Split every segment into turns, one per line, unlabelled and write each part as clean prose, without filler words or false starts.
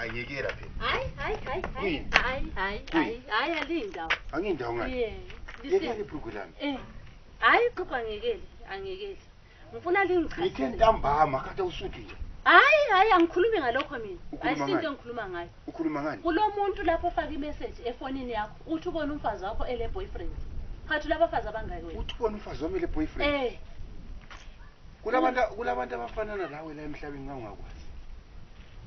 Ayekela phela.
Hayi alindawo.
Angindawo ngani? Yekela ibhuku lami.
Hayi qhubha angekeli. Ngifuna lingichazele.
Ngithe ntambama kade usuthi nje.
Hayi angikhulumi ngalokho mina. Ayisinto engikhuluma ngayo.
Ukhuluma ngani?
Kulomuntu lapho ofaka imessage efonini yakho uthi ubona umfazi wakho ele boyfriend. Khathi labafazi abangaki wena?
Uthi ubona umfazi wami ele boyfriend. Kulabantu abafanana lawe la emhlabeni ngangakwazi.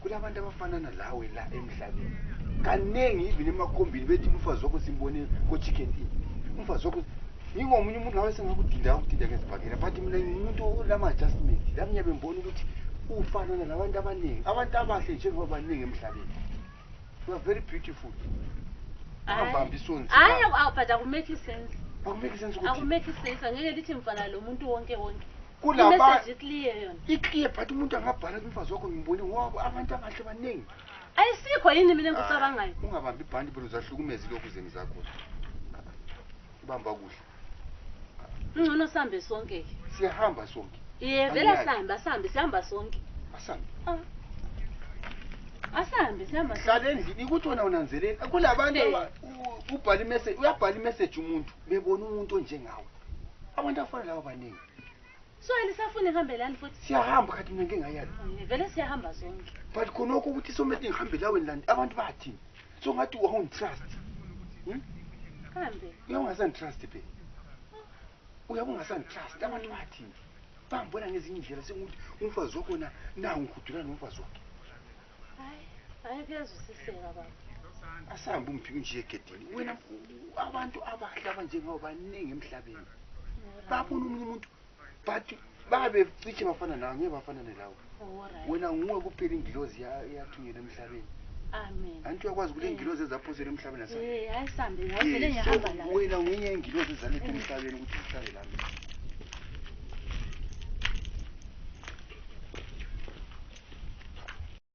Kulabantu abafanana lawe la emhlabeni. Kanengi even emakhombini bethi umfazi wakho simbone ko chicken inn. Umfazi wakho ngingomunye umuntu nawe sengakudinda ngezibhakela but mina ngimuntu olama adjustment. Lami ngiyabe ngibona ukuthi ufanana nabantu abaningi. Abantu abahle njengoba baningi emhlabeni. You are very beautiful. Angibambi isonzi.
Hayi but akumake sense.
Akumake sense ukuthi.
Akumake sense angeke lithi mfana lo muntu wonke.
Kulaba
message clear yona.
Iclear but umuntu angabhala umfazi wakho ngimbone ngoba abantu abahle baningi.
Ayisikho yini mina engikucabangayo.
Ungabambi ibhandi phela uzahlukumeza lokho zeni zakho. Ibamba kuhle.
Ngcono sambe sonke.
Siyahamba sonke.
Vele sihamba sonke.
Asambe.
Asambe sihamba.
Hlala endlini ukuthi wena unanzelela. Kulabantu ubhala imessage, uyabhala imessage umuntu bebona umuntu onjengawe. Abantu afana lawo baningi.
So elisafuna ihambe lani futhi?
Siyahamba khathi mina ngengayali.
Vele siyahamba sonke.
But khonokho ukuthi something ngihambe lawe landi abantu bathini. So ngathi awun trust.
Kambe.
Uyawungasan trust phela. Uyabungasan trust abantu bathini. Bangibona ngezinye indlela sengukuthi umfazi wakho na ngikudula nomfazi wakhe.
Hayi kuyazwisiseka baba.
Asambe umphiki nje egedini. Wena abantu abahle abanjengawo baningi emhlabeni. Babona umuntu but babe cishe bafana nawe ngeke bafana nalawo. Wena nguwe kuphela ingilozi yathunyelwa emhlabeni.
Amen.
Anti uyakwazi ukuthi ingilozi ezaphosela emhlabeni asana.
Hayi sambe ngiyavele ngiyahamba la.
Wena ngenye ingilozi ezalethe emhlabeni ukuthi uhlale la.